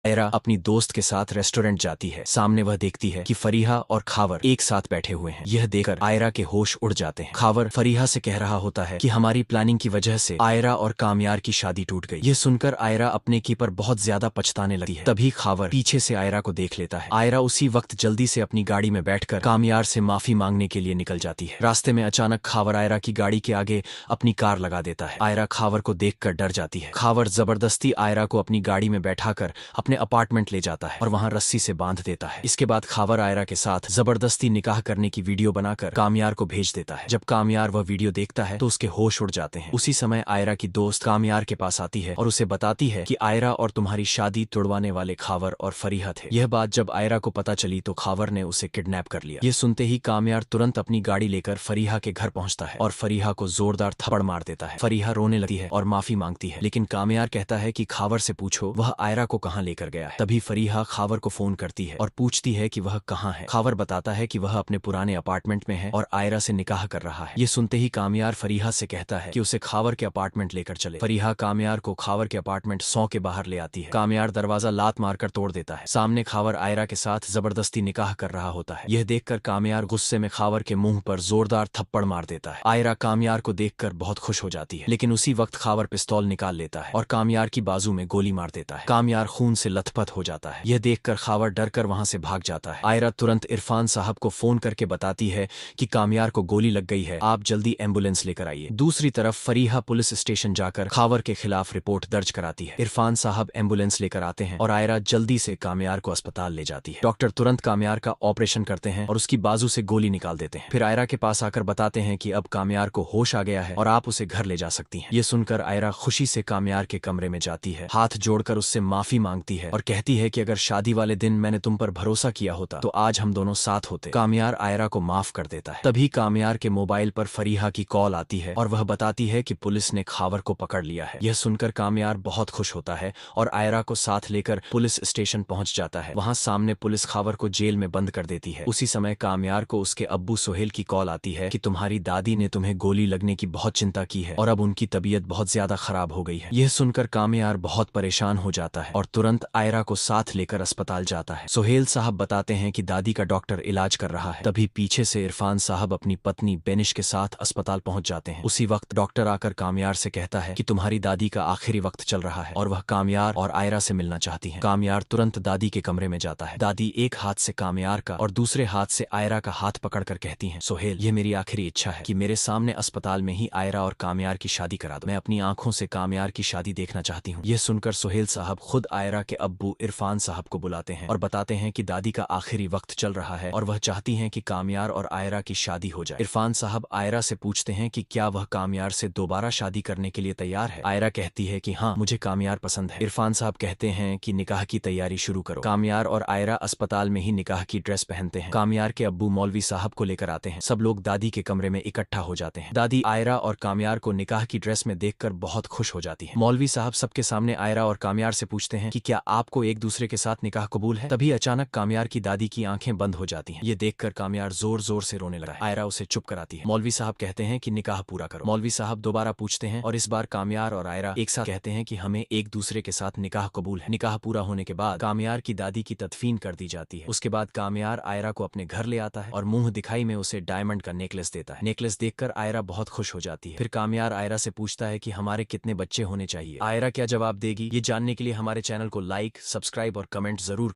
आयरा अपनी दोस्त के साथ रेस्टोरेंट जाती है। सामने वह देखती है कि फरीहा और खावर एक साथ बैठे हुए हैं। यह देखकर आयरा के होश उड़ जाते हैं। खावर फरीहा से कह रहा होता है कि हमारी प्लानिंग की वजह से आयरा और कामयार की शादी टूट गई। यह सुनकर आयरा अपने की पर बहुत ज्यादा पछताने लगती है। तभी खावर पीछे से आयरा को देख लेता है। आयरा उसी वक्त जल्दी से अपनी गाड़ी में बैठकर कामयार से माफी मांगने के लिए निकल जाती है। रास्ते में अचानक खावर आयरा की गाड़ी के आगे अपनी कार लगा देता है। आयरा खावर को देखकर डर जाती है। खावर जबरदस्ती आयरा को अपनी गाड़ी में बैठाकर अपने अपार्टमेंट ले जाता है और वहां रस्सी से बांध देता है। इसके बाद खावर आयरा के साथ जबरदस्ती निकाह करने की वीडियो बनाकर कामयार को भेज देता है। जब कामयार वह वीडियो देखता है तो उसके होश उड़ जाते हैं। उसी समय आयरा की दोस्त कामयार के पास आती है और उसे बताती है कि आयरा और तुम्हारी शादी तुड़वाने वाले खावर और फरीहा थे। यह बात जब आयरा को पता चली तो खावर ने उसे किडनैप कर लिया। यह सुनते ही कामयार तुरंत अपनी गाड़ी लेकर फरीहा के घर पहुंचता है और फरीहा को जोरदार थप्पड़ मार देता है। फरीहा रोने लगती है और माफी मांगती है, लेकिन कामयार कहता है कि खावर से पूछो वह आयरा को कहां लेकर गया है। तभी फरीहा खावर को फोन करती है और पूछती है कि वह कहां है। खावर बताता है कि वह अपने पुराने अपार्टमेंट में है और आयरा से निकाह कर रहा है। ये सुनते ही कामयार फरीहा से कहता है कि उसे खावर के अपार्टमेंट लेकर चले। फरीहा कामयार को खावर के अपार्टमेंट 100 के बाहर ले आती है। कामयार दरवाजा लात मारकर तोड़ देता है। सामने खावर आयरा के साथ जबरदस्ती निकाह कर रहा होता है। यह देखकर कामयार गुस्से में खावर के मुंह पर जोरदार थप्पड़ मार देता है। आयरा कामयार को देखकर बहुत खुश हो जाती है, लेकिन उसी वक्त खावर पिस्तौल निकाल लेता है और कामयार की बाजू में गोली मार देता है। कामयार खून से लथपथ हो जाता है। यह देखकर खावर डरकर वहां से भाग जाता है। आयरा तुरंत इरफान साहब को फोन करके बताती है कि कामयार को गोली लग गई है, आप जल्दी एम्बुलेंस लेकर आइए। दूसरी तरफ फरीहा पुलिस स्टेशन जाकर खावर के खिलाफ रिपोर्ट दर्ज कराती है। इरफान साहब एम्बुलेंस लेकर आते हैं और आयरा जल्दी से कामयार को अस्पताल ले जाती है। डॉक्टर तुरंत कामयार का ऑपरेशन करते हैं और उसकी बाजू से गोली निकाल देते हैं। फिर आयरा के पास आकर बताते हैं कि अब कामयार को होश आ गया है और आप उसे घर ले जा सकती हैं। ये सुनकर आयरा खुशी से कामयार के कमरे में जाती है, हाथ जोड़कर उससे माफी मांगती है और कहती है कि अगर शादी वाले दिन मैंने तुम पर भरोसा किया होता तो आज हम दोनों साथ होते। कामयार आयरा को माफ कर देता है। तभी कामयार के मोबाइल पर फरीहा की कॉल आती है और वह बताती है कि पुलिस ने खावर को पकड़ लिया है। यह सुनकर कामयार बहुत खुश होता है और आयरा को साथ लेकर पुलिस स्टेशन पहुंच जाता है। वहां सामने पुलिस खावर को जेल में बंद कर देती है। उसी समय कामयार को उसके अब्बू सोहेल की कॉल आती है कि तुम्हारी दादी ने तुम्हें गोली लगने की बहुत चिंता की है और अब उनकी तबीयत बहुत ज्यादा खराब हो गई है। यह सुनकर कामयार बहुत परेशान हो जाता है और तुरंत आयरा को साथ लेकर अस्पताल जाता है। सोहेल साहब बताते हैं कि दादी का डॉक्टर इलाज कर रहा है। तभी पीछे से इरफान साहब अपनी पत्नी बेनिश के साथ अस्पताल पहुंच जाते हैं। उसी वक्त डॉक्टर आकर कामयार से कहता है कि तुम्हारी दादी का आखिरी वक्त चल रहा है और वह कामयार और आयरा से मिलना चाहती है। कामयार तुरंत दादी के कमरे में जाता है। दादी एक हाथ से कामयार का और दूसरे हाथ से आयरा का हाथ पकड़कर कहती हैं, सोहेल ये मेरी आखिरी इच्छा है कि मेरे सामने अस्पताल में ही आयरा और कामयार की शादी करा दो। मैं अपनी आंखों से कामयार की शादी देखना चाहती हूँ। यह सुनकर सोहेल साहब खुद आयरा के अब्बू इरफान साहब को बुलाते हैं और बताते हैं कि दादी का आखिरी वक्त चल रहा है और वह चाहती हैं कि कामयार और आयरा की शादी हो जाए। इरफान साहब आयरा से पूछते हैं कि क्या वह कामयार से दोबारा शादी करने के लिए तैयार है। आयरा कहती है कि हाँ, मुझे कामयार पसंद है। इरफान साहब कहते हैं कि निकाह की तैयारी शुरू करो। कामयार और आयरा अस्पताल में ही निकाह की ड्रेस पहनते हैं। कामयार के अब्बू मौलवी साहब को लेकर आते हैं। सब लोग दादी के कमरे में इकट्ठा हो जाते हैं। दादी आयरा और कामयार को निकाह की ड्रेस में देखकर बहुत खुश हो जाती है। मौलवी साहब सबके सामने आयरा और कामयार से पूछते हैं कि क्या आपको एक दूसरे के साथ निकाह कबूल है। तभी अचानक कामयार की दादी की आंखें बंद हो जाती हैं। ये देखकर कामयार जोर जोर से रोने लगा है। आयरा उसे चुप कराती है। मौलवी साहब कहते हैं कि निकाह पूरा करो। मौलवी साहब दोबारा पूछते हैं और इस बार कामयार और आयरा एक साथ कहते हैं कि हमें एक दूसरे के साथ निकाह कबूल है। निकाह पूरा होने के बाद कामयार की दादी की तदफीन कर दी जाती है। उसके बाद कामयार आयरा को अपने घर ले आता है और मुंह दिखाई में उसे डायमंड का नेकलेस देता है। नेकलेस देखकर आयरा बहुत खुश हो जाती है। फिर कामयार आयरा से पूछता है कि हमारे कितने बच्चे होने चाहिए। आयरा क्या जवाब देगी ये जानने के लिए हमारे चैनल को लाइक, सब्सक्राइब और कमेंट जरूर